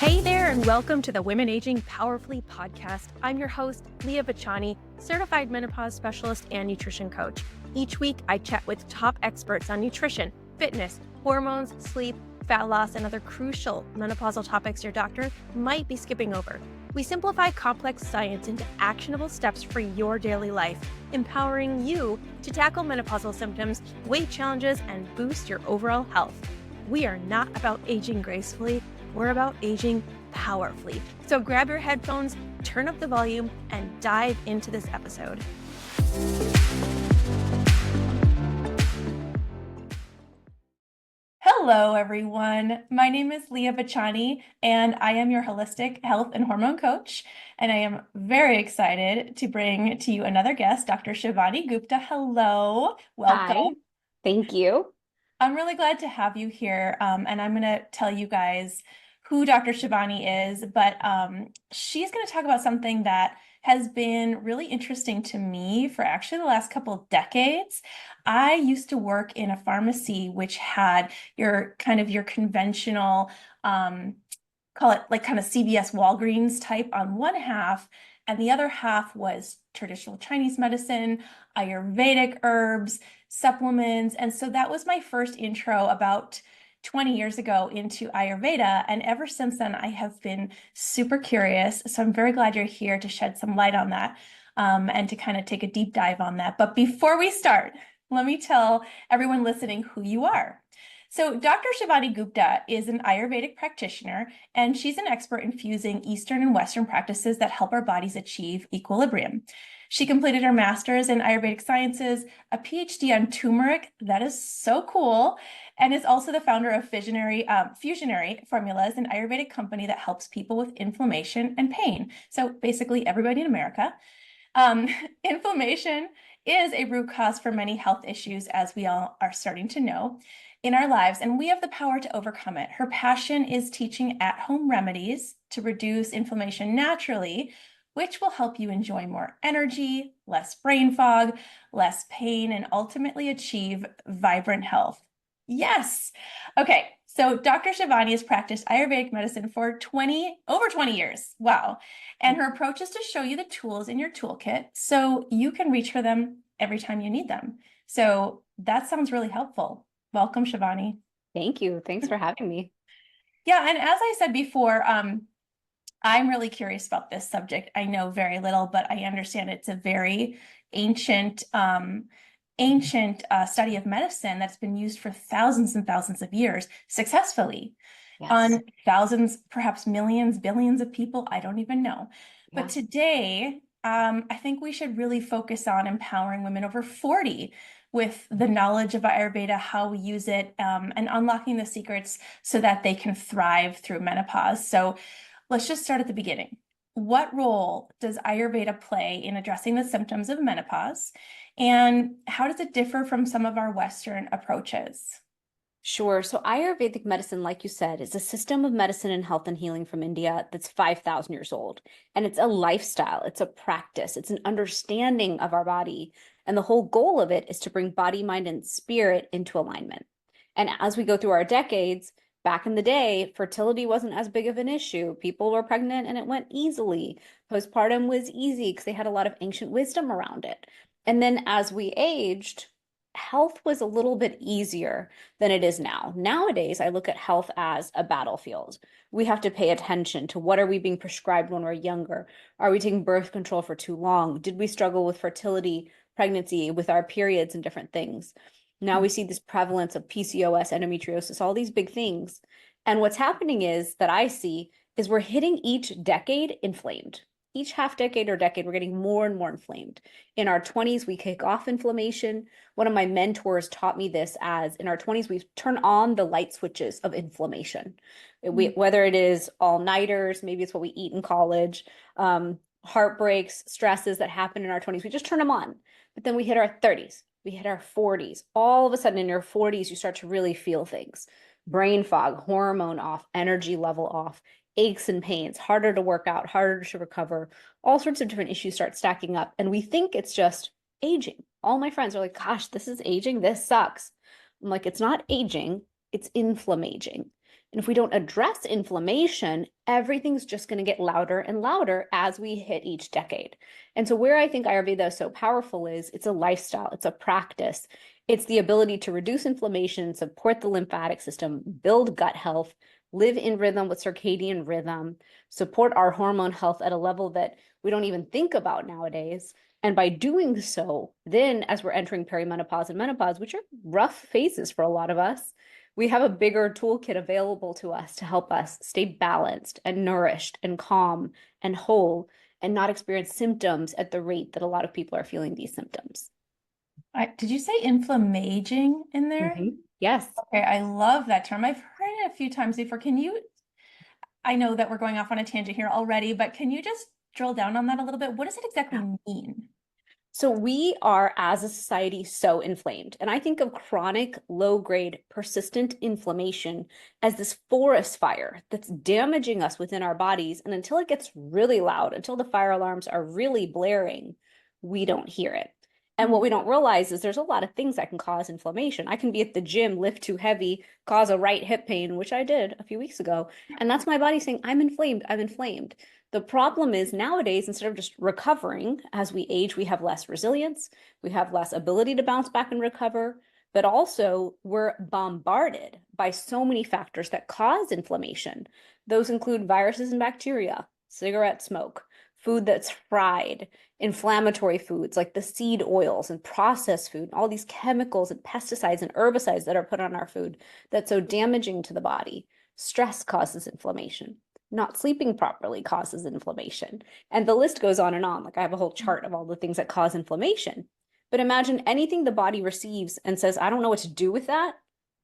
Hey there, and welcome to the Women Aging Powerfully podcast. I'm your host, Leah Vachani, certified menopause specialist and nutrition coach. Each week, I chat with top experts on nutrition, fitness, hormones, sleep, fat loss, and other crucial menopausal topics your doctor might be skipping over. We simplify complex science into actionable steps for your daily life, empowering you to tackle menopausal symptoms, weight challenges, and boost your overall health. We are not about aging gracefully. We're about aging powerfully. So grab your headphones, turn up the volume, and dive into this episode. Hello, everyone. My name is Leah Vachani, and I am your holistic health and hormone coach. And I am very excited to bring to you another guest, Dr. Shivani Gupta. Hello. Welcome. Hi. Thank you. I'm really glad to have you here. And I'm going to tell you guys who Dr. Shivani is, but she's going to talk about something that has been really interesting to me for actually the last couple of decades. I used to work in a pharmacy which had your conventional, call it like kind of CVS Walgreens type on one half, and the other half was traditional Chinese medicine, Ayurvedic herbs, supplements. And so that was my first intro about 20 years ago into Ayurveda. And ever since then, I have been super curious. So I'm very glad you're here to shed some light on that and to kind of take a deep dive on that. But before we start, let me tell everyone listening who you are. So Dr. Shivani Gupta is an Ayurvedic practitioner, and she's an expert in fusing Eastern and Western practices that help our bodies achieve equilibrium. She completed her master's in Ayurvedic sciences, a PhD on turmeric, that is so cool, and is also the founder of Fusionary Formulas, an Ayurvedic company that helps people with inflammation and pain. So basically everybody in America. Inflammation is a root cause for many health issues, as we all are starting to know in our lives, and we have the power to overcome it. Her passion is teaching at-home remedies to reduce inflammation naturally, which will help you enjoy more energy, less brain fog, less pain, and ultimately achieve vibrant health. Yes. Okay. So Dr. Shivani has practiced Ayurvedic medicine for over 20 years. Wow. And her approach is to show you the tools in your toolkit so you can reach for them every time you need them. So that sounds really helpful. Welcome, Shivani. Thank you. Thanks for having me. Yeah. And as I said before, I'm really curious about this subject. I know very little, but I understand it's a very ancient study of medicine that's been used for thousands and thousands of years successfully. Yes. On thousands, perhaps millions, billions of people. I don't even know. Yeah. But today, I think we should really focus on empowering women over 40 with the knowledge of Ayurveda, how we use it, and unlocking the secrets so that they can thrive through menopause. So let's just start at the beginning. What role does Ayurveda play in addressing the symptoms of menopause? And how does it differ from some of our Western approaches? Sure. So Ayurvedic medicine, like you said, is a system of medicine and health and healing from India that's 5,000 years old. And it's a lifestyle. It's a practice. It's an understanding of our body. And the whole goal of it is to bring body, mind, and spirit into alignment. And as we go through our decades, back in the day, fertility wasn't as big of an issue. People were pregnant and it went easily. Postpartum was easy because they had a lot of ancient wisdom around it. And then as we aged, health was a little bit easier than it is now. Nowadays, I look at health as a battlefield. We have to pay attention to what are we being prescribed when we're younger? Are we taking birth control for too long? Did we struggle with fertility, pregnancy, with our periods and different things? Now we see this prevalence of PCOS, endometriosis, all these big things. And what's happening is that I see is we're hitting each decade inflamed. Each half decade or decade, we're getting more and more inflamed. In our 20s, we kick off inflammation. One of my mentors taught me this as in our 20s, we turn on the light switches of inflammation. Whether it is all-nighters, maybe it's what we eat in college, heartbreaks, stresses that happen in our 20s, we just turn them on. But then we hit our 30s. We hit our 40s. All of a sudden in your 40s, you start to really feel things. Brain fog, hormone off, energy level off, aches and pains, harder to work out, harder to recover. All sorts of different issues start stacking up. And we think it's just aging. All my friends are like, gosh, this is aging. This sucks. I'm like, it's not aging. it's inflammaging. And if we don't address inflammation, everything's just going to get louder and louder as we hit each decade. And so where I think Ayurveda is so powerful is it's a lifestyle, it's a practice. It's the ability to reduce inflammation, support the lymphatic system, build gut health, live in rhythm with circadian rhythm, support our hormone health at a level that we don't even think about nowadays. And by doing so, then as we're entering perimenopause and menopause, which are rough phases for a lot of us, we have a bigger toolkit available to us to help us stay balanced and nourished and calm and whole and not experience symptoms at the rate that a lot of people are feeling these symptoms. Did you say inflammaging in there? Yes. Okay, I love that term. I've heard it a few times before. I know that we're going off on a tangent here already, but can you just drill down on that a little bit? What does it exactly mean? So we are, as a society, so inflamed. And I think of chronic, low-grade, persistent inflammation as this forest fire that's damaging us within our bodies. And until it gets really loud, until the fire alarms are really blaring, we don't hear it. And what we don't realize is there's a lot of things that can cause inflammation. I can be at the gym, lift too heavy, cause a right hip pain, which I did a few weeks ago. And that's my body saying, I'm inflamed, I'm inflamed. The problem is nowadays, instead of just recovering as we age, we have less resilience, we have less ability to bounce back and recover, but also we're bombarded by so many factors that cause inflammation. Those include viruses and bacteria, cigarette smoke, food that's fried, inflammatory foods like the seed oils and processed food, all these chemicals and pesticides and herbicides that are put on our food that's so damaging to the body. Stress causes inflammation. Not sleeping properly causes inflammation. And the list goes on and on. Like I have a whole chart of all the things that cause inflammation. But imagine anything the body receives and says, I don't know what to do with that.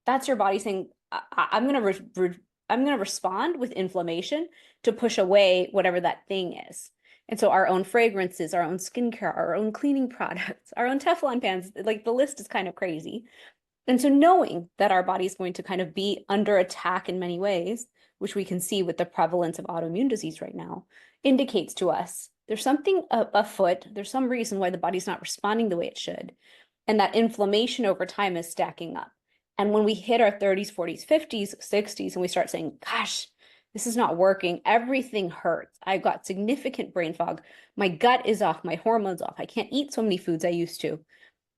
That's your body saying, I'm going to respond with inflammation to push away whatever that thing is. And so our own fragrances, our own skincare, our own cleaning products, our own Teflon pans, like the list is kind of crazy. And so knowing that our body is going to kind of be under attack in many ways, which we can see with the prevalence of autoimmune disease right now, indicates to us there's something afoot, there's some reason why the body's not responding the way it should. And that inflammation over time is stacking up. And when we hit our 30s, 40s, 50s, 60s, and we start saying, gosh, this is not working, everything hurts. I've got significant brain fog. My gut is off, my hormones off. I can't eat so many foods I used to.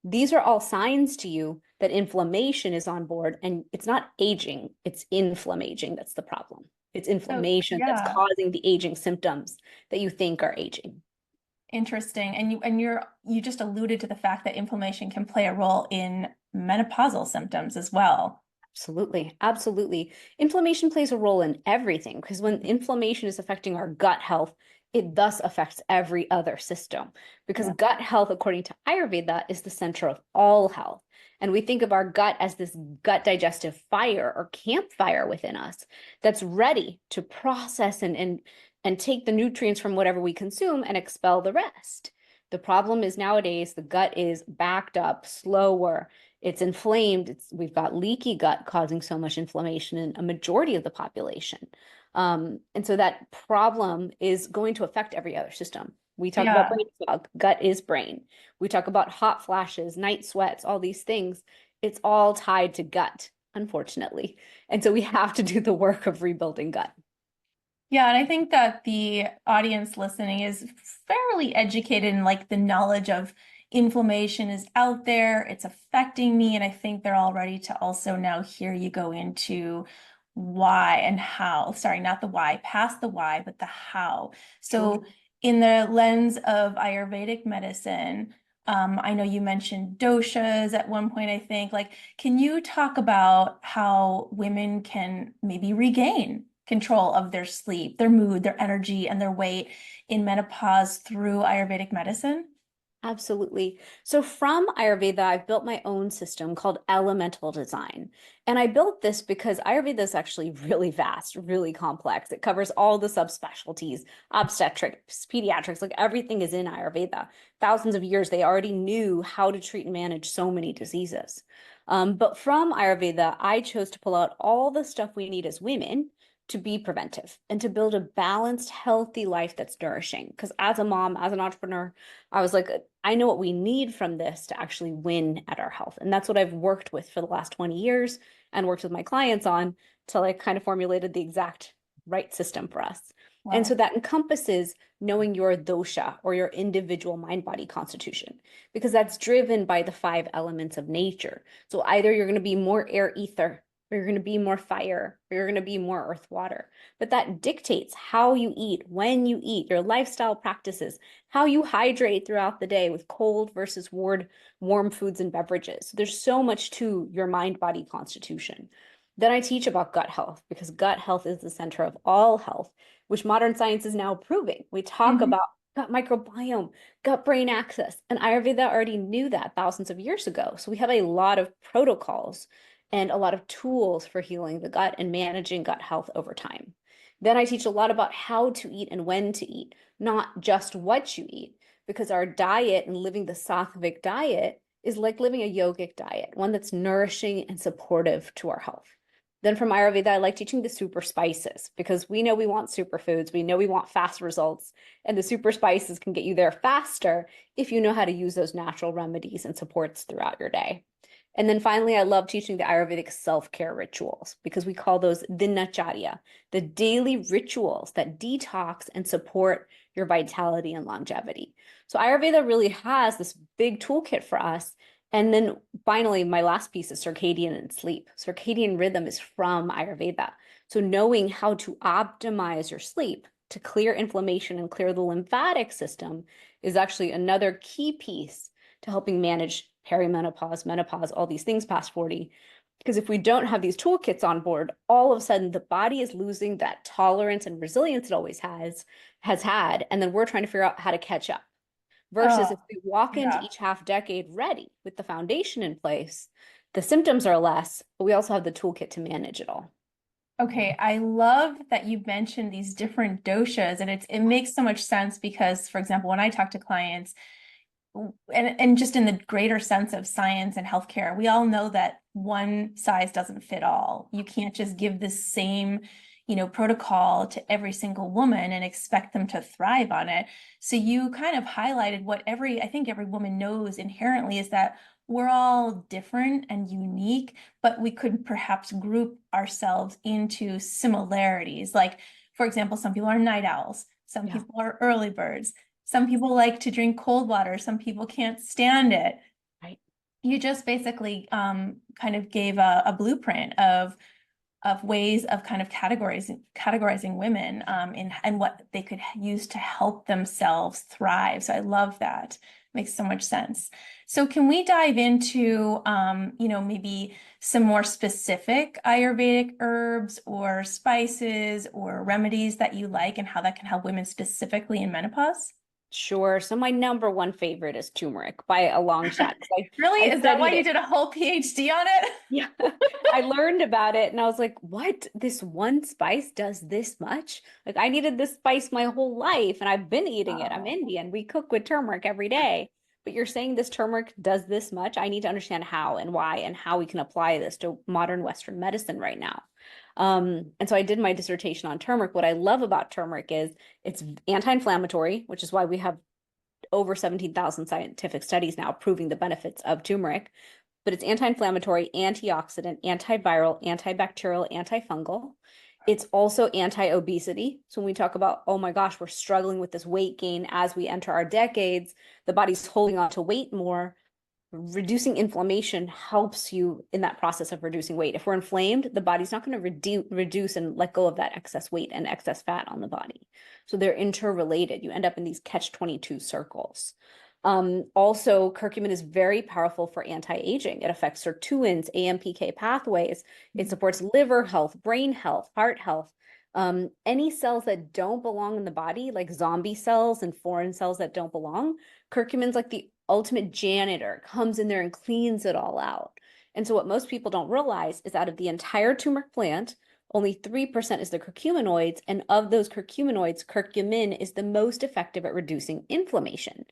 These are all signs to you that inflammation is on board, and it's not aging, it's inflammaging. That's the problem. It's So, inflammation that's yeah, causing the aging symptoms that you think are aging. interesting. You just alluded to the fact that inflammation can play a role in menopausal symptoms as well. Absolutely. Absolutely. Inflammation plays a role in everything because when inflammation is affecting our gut health, it thus affects every other system. Because Yeah. gut health, according to Ayurveda, is the center of all health. And we think of our gut as this gut digestive fire or campfire within us that's ready to process and take the nutrients from whatever we consume and expel the rest. The problem is nowadays the gut is backed up, slower, it's inflamed. We've got leaky gut causing so much inflammation in a majority of the population. And so that problem is going to affect every other system. We talk about Yeah. brain fog, gut is brain. We talk about hot flashes, night sweats, all these things. It's all tied to gut, unfortunately. And so we have to do the work of rebuilding gut. Yeah, and I think that the audience listening is fairly educated in like the knowledge of inflammation is out there, it's affecting me, and I think they're all ready to also now hear you go into why and how. Sorry, not the why, past the why, but the how. So in the lens of Ayurvedic medicine, I know you mentioned doshas at one point, I think. Like, can you talk about how women can maybe regain control of their sleep, their mood, their energy, and their weight in menopause through Ayurvedic medicine? Absolutely. So from Ayurveda, I've built my own system called elemental design. And I built this because Ayurveda is actually really vast, really complex. It covers all the subspecialties, obstetrics, pediatrics, like everything is in Ayurveda. Thousands of years, they already knew how to treat and manage so many diseases. But from Ayurveda, I chose to pull out all the stuff we need as women to be preventive and to build a balanced, healthy life that's nourishing. Because as a mom, as an entrepreneur, I was like, I know what we need from this to actually win at our health. And that's what I've worked with for the last 20 years and worked with my clients on till I kind of formulated the exact right system for us. And so Wow. that encompasses knowing your dosha or your individual mind body constitution, because that's driven by the 5 elements of nature. So either you're going to be more air ether, or you're going to be more fire, or you're going to be more earth water. But that dictates how you eat, when you eat, your lifestyle practices, how you hydrate throughout the day with cold versus warm foods and beverages. So there's so much to your mind body constitution. Then I teach about gut health, because gut health is the center of all health, which modern science is now proving. We talk Mhm. about gut microbiome, gut brain axis, and Ayurveda already knew that thousands of years ago. So we have a lot of protocols and a lot of tools for healing the gut and managing gut health over time. Then I teach a lot about how to eat and when to eat, not just what you eat, because our diet and living the sattvic diet is like living a yogic diet, one that's nourishing and supportive to our health. Then from Ayurveda, I like teaching the super spices, because we know we want superfoods, we know we want fast results, and the super spices can get you there faster if you know how to use those natural remedies and supports throughout your day. And then finally, I love teaching the Ayurvedic self-care rituals, because we call those dinacharya, the daily rituals that detox and support your vitality and longevity. So Ayurveda really has this big toolkit for us. And then finally, my last piece is circadian and sleep. Circadian rhythm is from Ayurveda. So knowing how to optimize your sleep to clear inflammation and clear the lymphatic system is actually another key piece to helping manage perimenopause, menopause, all these things past 40. Because if we don't have these toolkits on board, all of a sudden the body is losing that tolerance and resilience it always has had, and then we're trying to figure out how to catch up. Versus Oh, if we walk into yeah. each half decade ready with the foundation in place, the symptoms are less, but we also have the toolkit to manage it all. Okay, I love that you mentioned these different doshas, and it makes so much sense because, for example, when I talk to clients, and just in the greater sense of science and healthcare, we all know that one size doesn't fit all. You can't just give the same, protocol to every single woman and expect them to thrive on it. So you kind of highlighted what I think every woman knows inherently is that we're all different and unique, but we could perhaps group ourselves into similarities. Like, for example, some people are night owls, some Yeah. people are early birds. Some people like to drink cold water. Some people can't stand it. Right. You just basically kind of gave a blueprint of ways of kind of categorizing women in and what they could use to help themselves thrive. So I love that. Makes so much sense. So can we dive into maybe some more specific Ayurvedic herbs or spices or remedies that you like and how that can help women specifically in menopause? Sure. So my number one favorite is turmeric by a long shot. Really? I Is that why studied you it. did a whole PhD on it? Yeah. I learned about it and I was like, what? This one spice does this much? Like I needed this spice my whole life and I've been eating it. I'm Oh, Indian. We cook with turmeric every day. But you're saying this turmeric does this much? I need to understand how and why and how we can apply this to modern Western medicine right now. And so I did my dissertation on turmeric. What I love about turmeric is it's anti-inflammatory, which is why we have over 17,000 scientific studies now proving the benefits of turmeric, but it's anti-inflammatory, antioxidant, antiviral, antibacterial, antifungal. It's also anti-obesity. So when we talk about, oh my gosh, we're struggling with this weight gain as we enter our decades, the body's holding on to weight more. Reducing inflammation helps you in that process of reducing weight. If we're inflamed, the body's not going to reduce and let go of that excess weight and excess fat on the body. So they're interrelated. You end up in these catch-22 circles. Also, curcumin is very powerful for anti-aging. It affects sirtuins, AMPK pathways. It supports liver health, brain health, heart health. Any cells that don't belong in the body, like zombie cells and foreign cells that don't belong, curcumin's like the ultimate janitor, comes in there and cleans it all out. And so what most people don't realize is out of the entire turmeric plant, only 3% is the curcuminoids, and of those curcuminoids, curcumin is the most effective at reducing inflammation.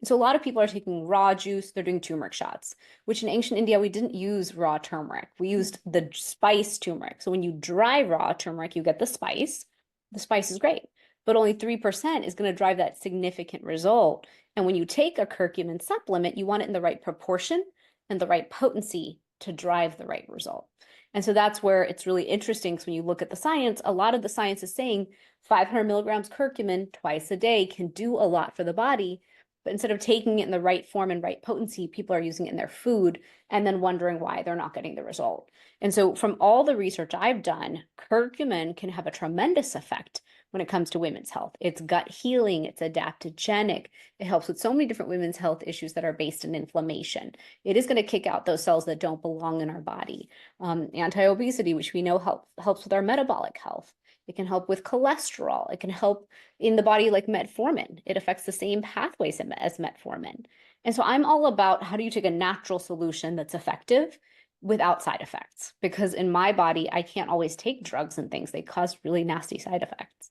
So a lot of people are taking raw juice, they're doing turmeric shots, which in ancient India, we didn't use raw turmeric. We used the spice turmeric. So when you dry raw turmeric, you get the spice. The spice is great, but only 3% is going to drive that significant result. And when you take a curcumin supplement, you want it in the right proportion and the right potency to drive the right result. And so that's where it's really interesting. Because when you look at the science, a lot of the science is saying 500 milligrams curcumin twice a day can do a lot for the body. But instead of taking it in the right form and right potency, people are using it in their food and then wondering why they're not getting the result. And so from all the research I've done, curcumin can have a tremendous effect when it comes to women's health. It's gut healing, it's adaptogenic. It helps with so many different women's health issues that are based in inflammation. It is going to kick out those cells that don't belong in our body. Anti-obesity, which we know helps with our metabolic health. It can help with cholesterol. It can help in the body like metformin. It affects the same pathways as metformin. And so I'm all about how do you take a natural solution that's effective without side effects? Because in my body, I can't always take drugs and things. They cause really nasty side effects.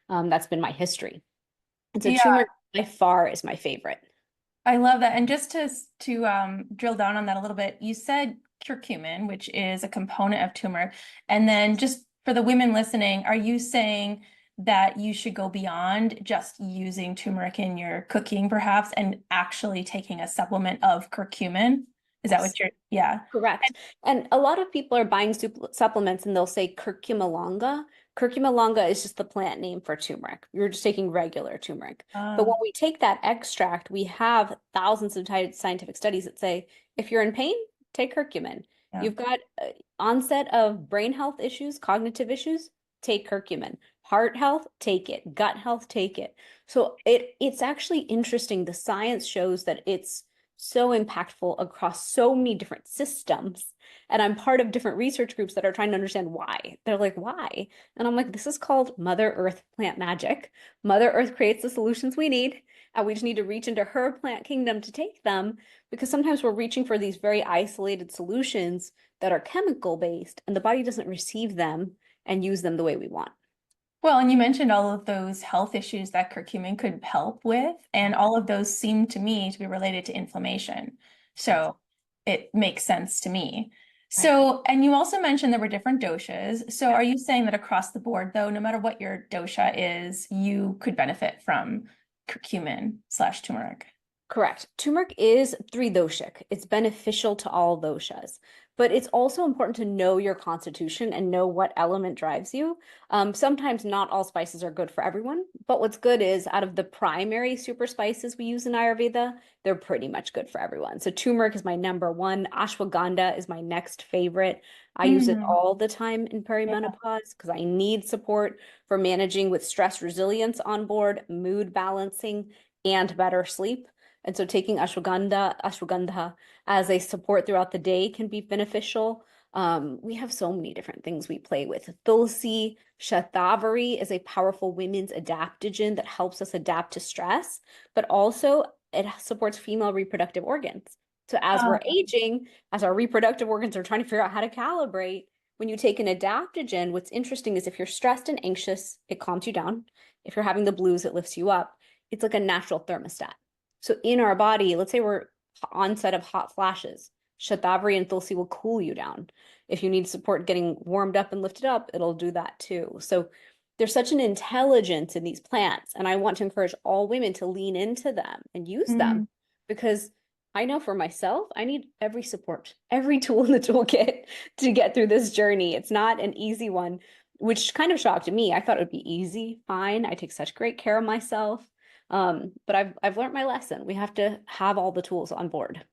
That's been my history. And so Yeah, turmeric by far is my favorite. I love that. And just to drill down on that a little bit, you said curcumin, which is a component of turmeric. And then just for the women listening, are you saying that you should go beyond just using turmeric in your cooking, perhaps, and actually taking a supplement of curcumin? Is that Yes. what you're, yeah. Correct. And a lot of people are buying supplements and they'll say curcuma longa. Curcuma longa is just the plant name for turmeric. You're just taking regular turmeric. But when we take that extract, we have thousands of scientific studies that say if you're in pain, take curcumin. Yeah. You've got onset of brain health issues, cognitive issues, take curcumin. Heart health, take it. Gut health, take it. So it's actually interesting. The science shows that it's so impactful across so many different systems. And I'm part of different research groups that are trying to understand why. They're like, why? And I'm like, this is called Mother Earth plant magic. Mother Earth creates the solutions we need, and we just need to reach into her plant kingdom to take them, because sometimes we're reaching for these very isolated solutions that are chemical based, and the body doesn't receive them and use them the way we want. Well, and you mentioned all of those health issues that curcumin could help with, and all of those seem to me to be related to inflammation. Yes. So it makes sense to me. Right. So, and you also mentioned there were different doshas. So are you saying that across the board, though, no matter what your dosha is, you could benefit from curcumin slash turmeric? Correct. Turmeric is tridoshic. It's beneficial to all doshas, but it's also important to know your constitution and know what element drives you. Sometimes not all spices are good for everyone, but what's good is out of the primary super spices we use in Ayurveda, they're pretty much good for everyone. So turmeric is my number one. Ashwagandha is my next favorite. I use it Mm, all the time in yeah. perimenopause because I need support for managing with stress resilience on board, mood balancing, and better sleep. And so taking ashwagandha as a support throughout the day can be beneficial. We have so many different things we play with. Tulsi, shatavari is a powerful women's adaptogen that helps us adapt to stress, but also it supports female reproductive organs. So as we're Oh, aging, as our reproductive organs are trying to figure out how to calibrate, when you take an adaptogen, what's interesting is if you're stressed and anxious, it calms you down. If you're having the blues, it lifts you up. It's like a natural thermostat. So in our body, let's say we're onset of hot flashes, Shatavari and Tulsi will cool you down. If you need support getting warmed up and lifted up, it'll do that too. So there's such an intelligence in these plants, and I want to encourage all women to lean into them and use them mm. because I know for myself, I need every support, every tool in the toolkit to get through this journey. It's not an easy one, which kind of shocked me. I thought it would be easy, fine. I take such great care of myself. But I've learned my lesson. We have to have all the tools on board.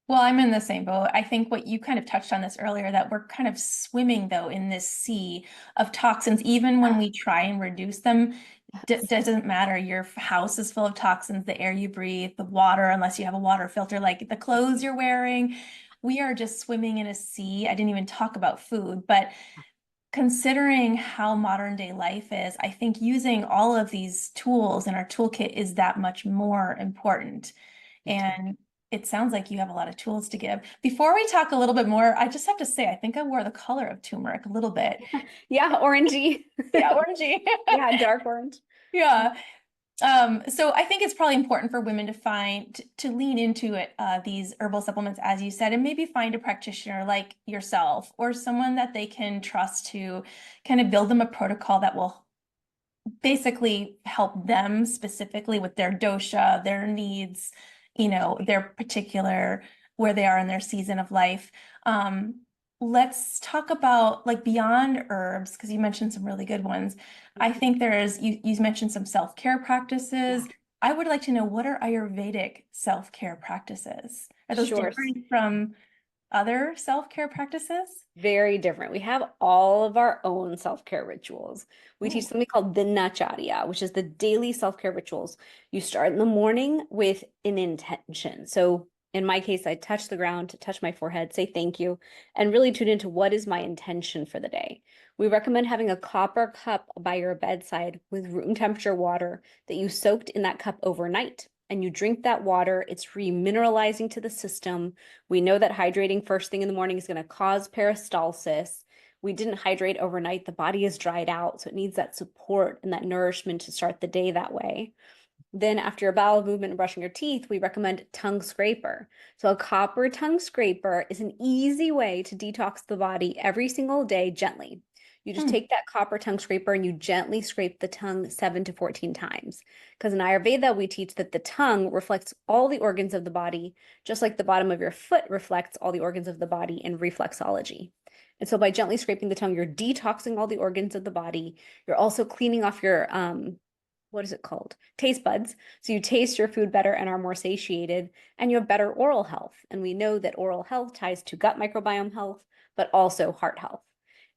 Well, I'm in the same boat. I think what you kind of touched on this earlier, that we're kind of swimming though in this sea of toxins, even when we try and reduce them, Yes. doesn't matter. Your house is full of toxins, the air you breathe, the water, unless you have a water filter, like the clothes you're wearing. We are just swimming in a sea. I didn't even talk about food, but considering how modern day life is, I think using all of these tools in our toolkit is that much more important. Me too. And it sounds like you have a lot of tools to give. Before we talk a little bit more, I just have to say, I think I wore the color of turmeric a little bit. Yeah, orangey. Yeah, orangey. Yeah, dark orange. Yeah. So I think it's probably important for women to to lean into it, these herbal supplements, as you said, and maybe find a practitioner like yourself or someone that they can trust to kind of build them a protocol that will basically help them specifically with their dosha, their needs, their particular where they are in their season of life. Let's talk about like beyond herbs, because you mentioned some really good ones. I think you mentioned some self-care Yeah. practices. I would like to know, what are Ayurvedic self-care practices? Are those Sure. different from other self-care practices? Very different. We have all of our own self-care rituals. We teach Oh, something called Dinacharya, which is the daily self-care rituals. You start in the morning with an intention. So in my case, I touch the ground, touch my forehead, say thank you, and really tune into what is my intention for the day. We recommend having a copper cup by your bedside with room temperature water that you soaked in that cup overnight. And you drink that water, it's remineralizing to the system. We know that hydrating first thing in the morning is going to cause peristalsis. We didn't hydrate overnight. The body is dried out. So it needs that support and that nourishment to start the day that way. Then after your bowel movement and brushing your teeth, we recommend tongue scraper. So a copper tongue scraper is an easy way to detox the body every single day gently. You just hmm. take that copper tongue scraper and you gently scrape the tongue 7 to 14 times. Because in Ayurveda, we teach that the tongue reflects all the organs of the body, just like the bottom of your foot reflects all the organs of the body in reflexology. And so by gently scraping the tongue, you're detoxing all the organs of the body. You're also cleaning off your what is it called? Taste buds. So you taste your food better and are more satiated, and you have better oral health. And we know that oral health ties to gut microbiome health, but also heart health.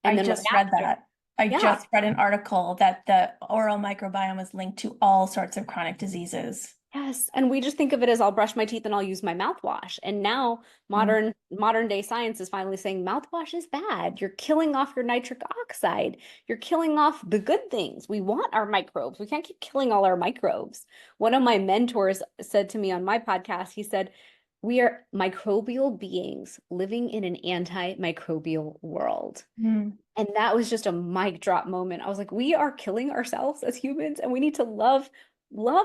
I And then right just read after, that. I yeah, just read an article that the oral microbiome is linked to all sorts of chronic diseases. yes. And we just think of it as I'll brush my teeth and I'll use my mouthwash. And now Mm. modern day science is finally saying mouthwash is bad. You're killing off your nitric oxide. You're killing off the good things. We want our microbes. We can't keep killing all our microbes. One of my mentors said to me on my podcast, he said, we are microbial beings living in an antimicrobial world. Mm. And that was just a mic drop moment. I was like, we are killing ourselves as humans and we need to love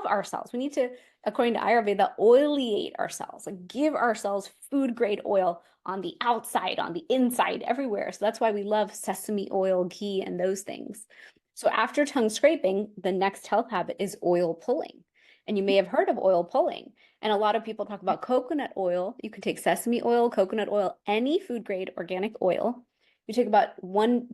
ourselves. We need to, according to Ayurveda, oiliate ourselves, like give ourselves food grade oil on the outside, on the inside, everywhere. So that's why we love sesame oil, ghee, and those things. So after tongue scraping, the next health habit is oil pulling. And you may have heard of oil pulling. And a lot of people talk about coconut oil. You can take sesame oil, coconut oil, any food grade organic oil. You take about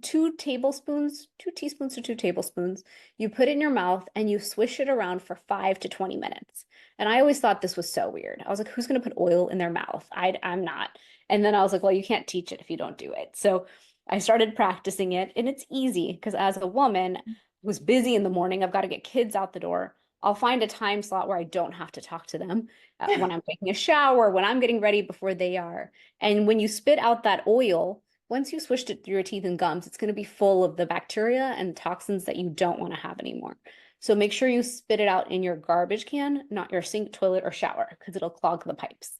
2 tablespoons, 2 teaspoons to 2 tablespoons. You put it in your mouth and you swish it around for 5 to 20 minutes. And I always thought this was so weird. I was like, who's going to put oil in their mouth? I'm not. And then I was like, well, you can't teach it if you don't do it. So I started practicing it, and it's easy because as a woman who's busy in the morning, I've got to get kids out the door. I'll find a time slot where I don't have to talk to them when I'm taking a shower, when I'm getting ready before they are. And when you spit out that oil, once you swished it through your teeth and gums, it's going to be full of the bacteria and toxins that you don't want to have anymore. So make sure you spit it out in your garbage can, not your sink, toilet, or shower, because it'll clog the pipes.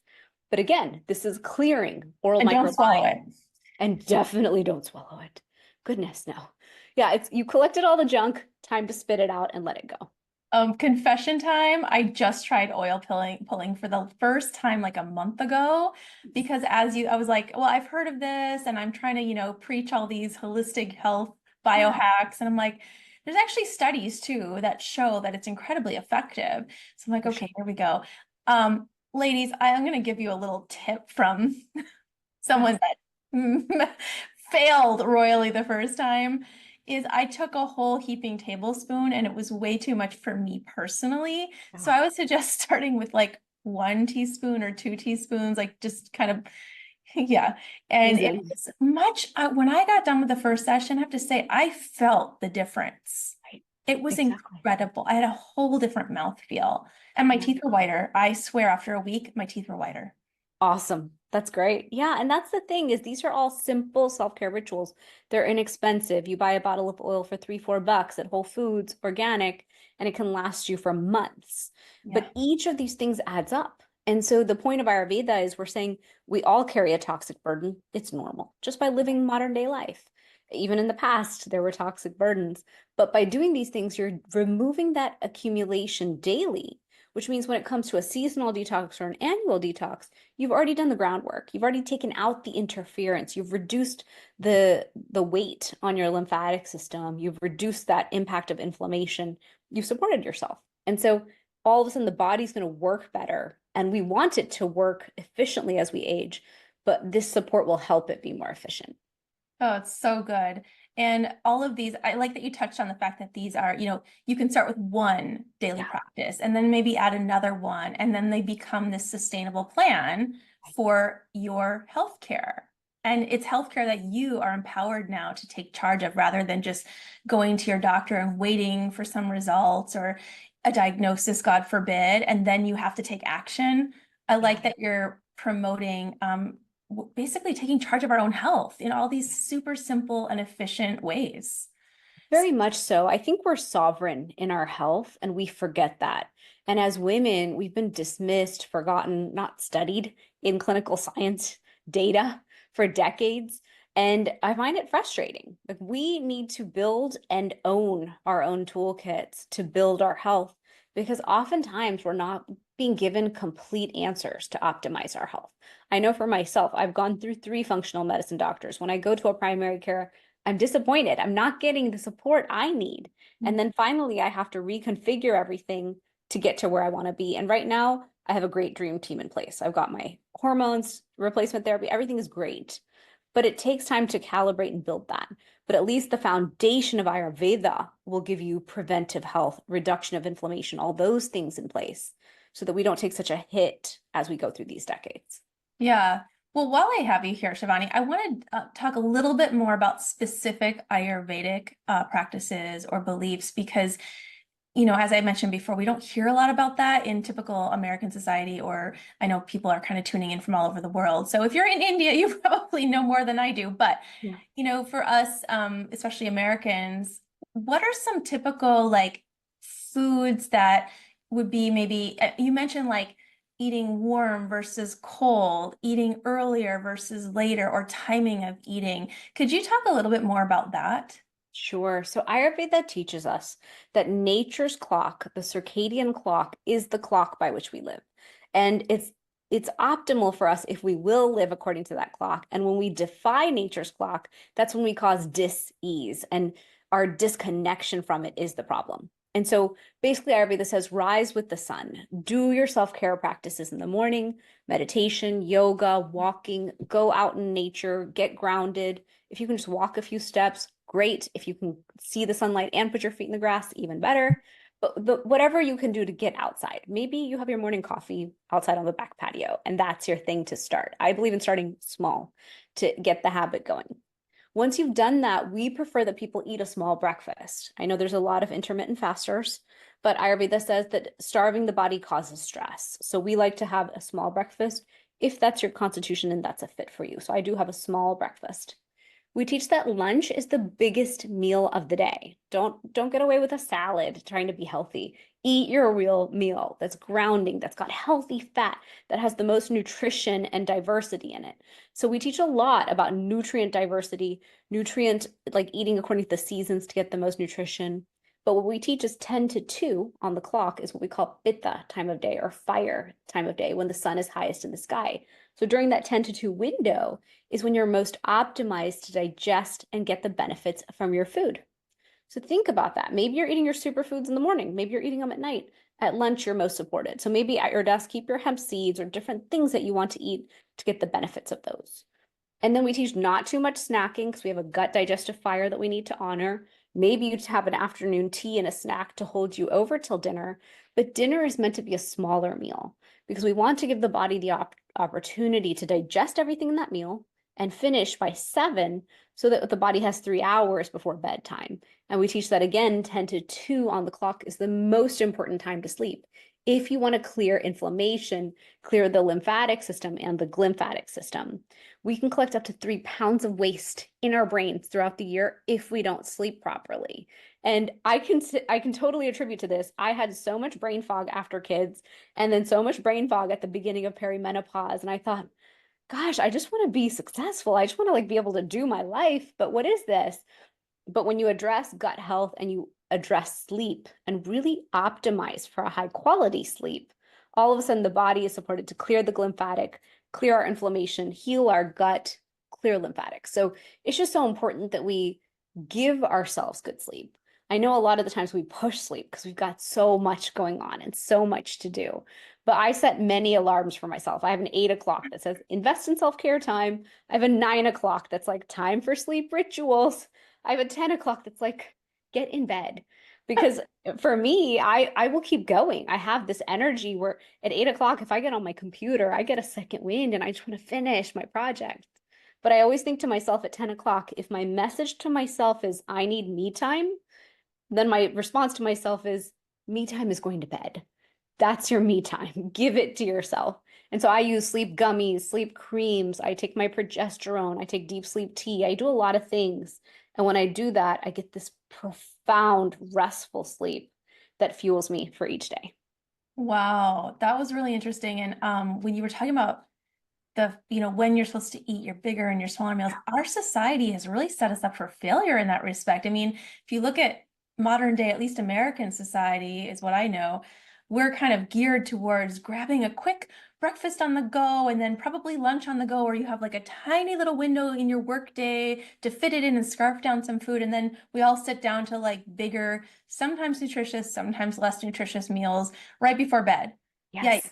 But again, this is clearing oral And don't swallow it. microbiome, and definitely don't swallow it. Goodness, no. Yeah, it's you collected all the junk, time to spit it out and let it go. Confession time. I just tried pulling for the first time like a month ago because I was like, well, I've heard of this and I'm trying to, preach all these holistic health Yeah, biohacks. And I'm like, there's actually studies too that show that it's incredibly effective. So I'm like, for sure. okay, here we go. Ladies, I'm going to give you a little tip from Yes. someone that failed royally the first time. Is I took a whole heaping tablespoon and it was way too much for me personally. So Oh, I would suggest starting with like 1 teaspoon or 2 teaspoons, like just kind of, yeah. And it easing. was much, when I got done with the first session, I have to say, I felt the difference. Right. It was Exactly. incredible. I had a whole different mouth feel and my Yeah. teeth were whiter. I swear after a week, my teeth were whiter. Awesome. That's great. Yeah, and that's the thing is these are all simple self-care rituals. They're inexpensive. You buy a bottle of oil for 3, 4 bucks at Whole Foods, organic, and it can last you for months. Yeah. But each of these things adds up. And so the point of Ayurveda is we're saying we all carry a toxic burden. It's normal just by living modern day life. Even in the past, there were toxic burdens. But by doing these things, you're removing that accumulation daily, which means when it comes to a seasonal detox or an annual detox, you've already done the groundwork. You've already taken out the interference. You've reduced the weight on your lymphatic system. You've reduced that impact of inflammation. You've supported yourself. And so all of a sudden the body's going to work better. And we want it to work efficiently as we age, but this support will help it be more efficient. Oh, it's so good. And all of these, I like that you touched on the fact that these are, you can start with one daily Yeah. practice and then maybe add another one, and then they become this sustainable plan for your healthcare. And it's healthcare that you are empowered now to take charge of rather than just going to your doctor and waiting for some results or a diagnosis, God forbid, and then you have to take action. I like that you're promoting basically taking charge of our own health in all these super simple and efficient ways. Very much so. I think we're sovereign in our health and we forget that. And as women, we've been dismissed, forgotten, not studied in clinical science data for decades. And I find it frustrating. Like we need to build and own our own toolkits to build our health because oftentimes we're not being given complete answers to optimize our health. I know for myself, I've gone through 3 functional medicine doctors. When I go to a primary care, I'm disappointed. I'm not getting the support I need. And then finally, I have to reconfigure everything to get to where I want to be. And right now, I have a great dream team in place. I've got my hormones, replacement therapy, everything is great. But it takes time to calibrate and build that. But at least the foundation of Ayurveda will give you preventive health, reduction of inflammation, all those things in place so that we don't take such a hit as we go through these decades. Yeah. Well, while I have you here, Shivani, I want to talk a little bit more about specific Ayurvedic practices or beliefs because, as I mentioned before, we don't hear a lot about that in typical American society, or I know people are kind of tuning in from all over the world. So if you're in India, you probably know more than I do. But, Yeah. for us, especially Americans, what are some typical like foods that would be maybe, you mentioned like eating warm versus cold, eating earlier versus later, or timing of eating. Could you talk a little bit more about that? Sure. So Ayurveda teaches us that nature's clock, the circadian clock, is the clock by which we live. And it's optimal for us if we will live according to that clock. And when we defy nature's clock, that's when we cause dis-ease and our disconnection from it is the problem. And so basically Ayurveda says rise with the sun. Do your self-care practices in the morning, meditation, yoga, walking, go out in nature, get grounded. If you can just walk a few steps, great. If you can see the sunlight and put your feet in the grass, even better. But whatever you can do to get outside. Maybe you have your morning coffee outside on the back patio, and that's your thing to start. I believe in starting small to get the habit going. Once you've done that, we prefer that people eat a small breakfast. I know there's a lot of intermittent fasters, but Ayurveda says that starving the body causes stress. So we like to have a small breakfast if that's your constitution and that's a fit for you. So I do have a small breakfast. We teach that lunch is the biggest meal of the day. Don't get away with a salad trying to be healthy. Eat your real meal that's grounding, that's got healthy fat, that has the most nutrition and diversity in it. So we teach a lot about nutrient diversity, nutrient like eating according to the seasons to get the most nutrition. But what we teach is 10 to 2 on the clock is what we call pitta time of day or fire time of day when the sun is highest in the sky. So during that 10 to 2 window is when you're most optimized to digest and get the benefits from your food. So think about that. Maybe you're eating your superfoods in the morning. Maybe you're eating them at night. At lunch, you're most supported. So maybe at your desk, keep your hemp seeds or different things that you want to eat to get the benefits of those. And then we teach not too much snacking because we have a gut digestive fire that we need to honor. Maybe you have an afternoon tea and a snack to hold you over till dinner, but dinner is meant to be a smaller meal because we want to give the body the opportunity to digest everything in that meal and finish by 7 so that the body has 3 hours before bedtime. And we teach that again, 10 to 2 on the clock is the most important time to sleep. If you want to clear inflammation, clear the lymphatic system and the glymphatic system, we can collect up to 3 pounds of waste in our brains throughout the year if we don't sleep properly. And I can totally attribute to this. I had so much brain fog after kids and then so much brain fog at the beginning of perimenopause. And I thought, gosh, I just want to be successful. I just want to like be able to do my life. But what is this? But when you address gut health and you address sleep and really optimize for a high quality sleep, all of a sudden the body is supported to clear the lymphatic, clear our inflammation, heal our gut, clear lymphatic. So it's just so important that we give ourselves good sleep. I know a lot of the times we push sleep because we've got so much going on and so much to do. But I set many alarms for myself. I have an 8 o'clock that says invest in self-care time. I have a 9 o'clock that's like time for sleep rituals. I have a 10 o'clock that's like get in bed. Because for me, I will keep going. I have this energy where at 8 o'clock, if I get on my computer, I get a second wind and I just want to finish my project. But I always think to myself at 10 o'clock, if my message to myself is I need me time, then my response to myself is me time is going to bed. That's your me time. Give it to yourself. And so I use sleep gummies, sleep creams. I take my progesterone. I take deep sleep tea. I do a lot of things. And when I do that, I get this profound, restful sleep that fuels me for each day. Wow, that was really interesting. And when you were talking about when you're supposed to eat your bigger and your smaller meals, our society has really set us up for failure in that respect. I mean, if you look at modern day, at least American society is what I know, we're kind of geared towards grabbing a quick breakfast on the go and then probably lunch on the go, or you have like a tiny little window in your work day to fit it in and scarf down some food. And then we all sit down to like bigger, sometimes nutritious, sometimes less nutritious meals right before bed. Yeah, Yes.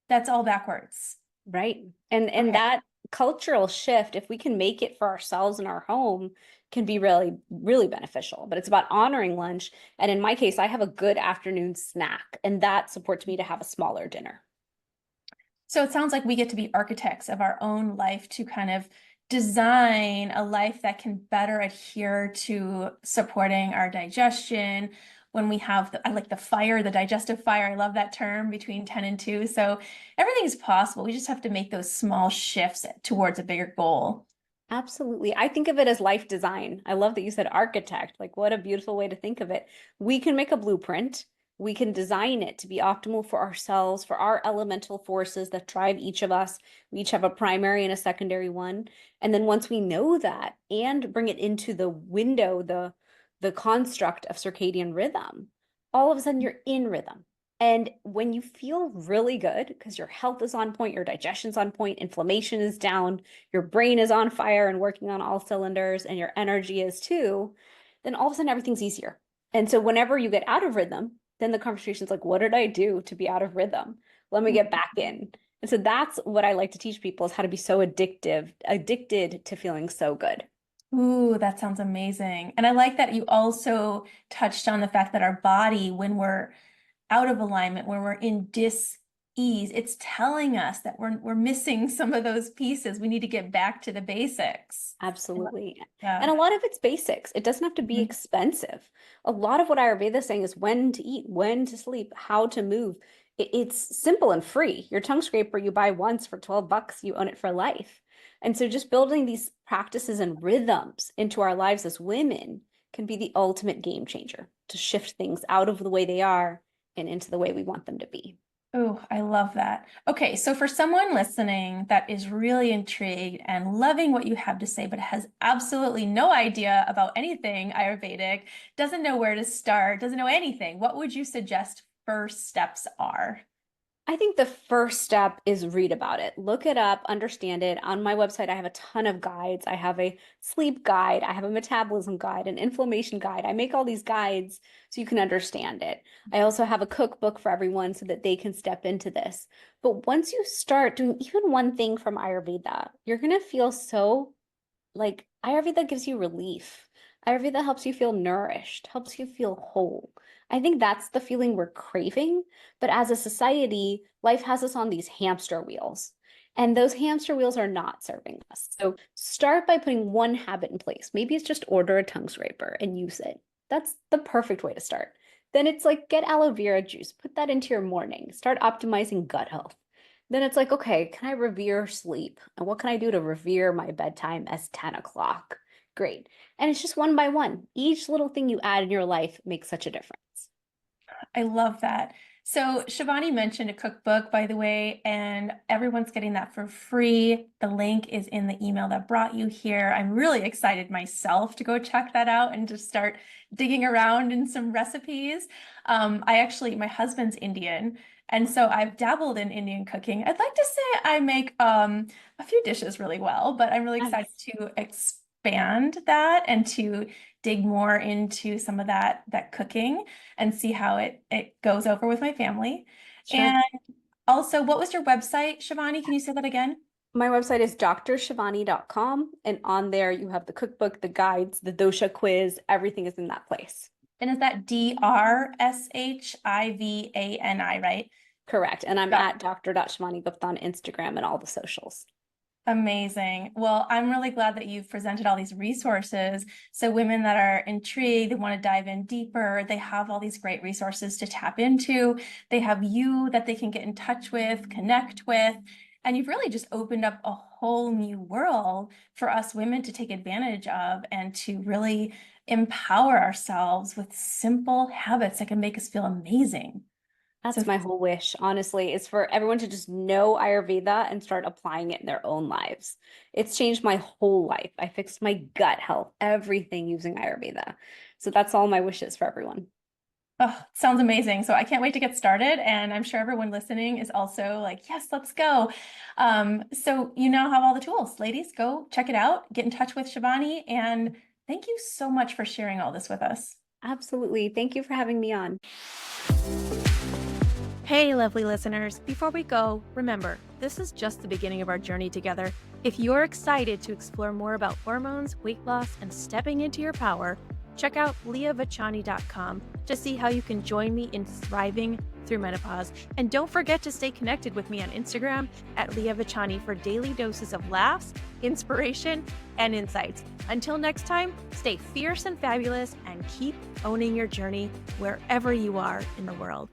that's all backwards. Right. And Okay. that cultural shift, if we can make it for ourselves in our home, can be really, really beneficial. But it's about honoring lunch. And in my case, I have a good afternoon snack, and that supports me to have a smaller dinner. So it sounds like we get to be architects of our own life to kind of design a life that can better adhere to supporting our digestion. When we have I like the fire, the digestive fire. I love that term between 10 and 2. So everything is possible. We just have to make those small shifts towards a bigger goal. Absolutely. I think of it as life design. I love that you said architect. Like, what a beautiful way to think of it. We can make a blueprint. We can design it to be optimal for ourselves, for our elemental forces that drive each of us. We each have a primary and a secondary one. And then once we know that and bring it into the window, the construct of circadian rhythm, all of a sudden you're in rhythm. And when you feel really good because your health is on point, your digestion's on point, inflammation is down, your brain is on fire and working on all cylinders, and your energy is too, then all of a sudden everything's easier. And so whenever you get out of rhythm, then the conversation's like, what did I do to be out of rhythm? Let me get back in. And so that's what I like to teach people is how to be so addicted to feeling so good. Ooh, that sounds amazing. And I like that you also touched on the fact that our body, when we're out of alignment, when we're in dis-ease, it's telling us that we're missing some of those pieces. We need to get back to the basics. Absolutely. And Yeah. a lot of it's basics. It doesn't have to be Mhm. expensive. A lot of what Ayurveda is saying is when to eat, when to sleep, how to move. It's simple and free. Your tongue scraper you buy once for 12 bucks, you own it for life. And so just building these practices and rhythms into our lives as women can be the ultimate game changer to shift things out of the way they are and into the way we want them to be. Oh, I love that. Okay, so for someone listening that is really intrigued and loving what you have to say, but has absolutely no idea about anything Ayurvedic, doesn't know where to start, doesn't know anything, what would you suggest first steps are? I think the first step is read about it. Look it up, understand it. On my website, I have a ton of guides. I have a sleep guide, I have a metabolism guide, an inflammation guide. I make all these guides so you can understand it. I also have a cookbook for everyone so that they can step into this. But once you start doing even one thing from Ayurveda, you're going to feel so like Ayurveda gives you relief. Ayurveda helps you feel nourished, helps you feel whole. I think that's the feeling we're craving. But as a society, life has us on these hamster wheels. And those hamster wheels are not serving us. So start by putting one habit in place. Maybe it's just order a tongue scraper and use it. That's the perfect way to start. Then it's like get aloe vera juice, put that into your morning, start optimizing gut health. Then it's like, okay, can I revere sleep? And what can I do to revere my bedtime as 10 o'clock? Great. And it's just one by one. Each little thing you add in your life makes such a difference. I love that. So Shivani mentioned a cookbook, by the way, and everyone's getting that for free. The link is in the email that brought you here. I'm really excited myself to go check that out and just start digging around in some recipes. My husband's Indian, and so I've dabbled in Indian cooking. I'd like to say I make a few dishes really well, but I'm really excited Nice. to expand that and to dig more into some of that cooking and see how it goes over with my family. Sure. And also, what was your website, Shivani? Can you say that again? My website is drshivani.com, and on there you have the cookbook, the guides, the dosha quiz, everything is in that place. And is that DRSHIVANI, right? Correct. And I'm Doc- at Dr. Gupta on Instagram and all the socials. Amazing. Well, I'm really glad that you've presented all these resources. So women that are intrigued, they want to dive in deeper, they have all these great resources to tap into. They have you that they can get in touch with, connect with. And you've really just opened up a whole new world for us women to take advantage of and to really empower ourselves with simple habits that can make us feel amazing. So That's my whole wish, honestly, is for everyone to just know Ayurveda and start applying it in their own lives. It's changed my whole life. I fixed my gut health, everything using Ayurveda. So that's all my wishes for everyone. oh, sounds amazing. So I can't wait to get started. And I'm sure everyone listening is also like, yes, let's go. So you now have all the tools. Ladies, go check it out, get in touch with Shivani, and thank you so much for sharing all this with us. Absolutely. Thank you for having me on. Hey, lovely listeners. Before we go, remember, this is just the beginning of our journey together. If you're excited to explore more about hormones, weight loss, and stepping into your power, check out leahvachani.com to see how you can join me in thriving through menopause. And don't forget to stay connected with me on Instagram at Leah Vachani for daily doses of laughs, inspiration, and insights. Until next time, stay fierce and fabulous and keep owning your journey wherever you are in the world.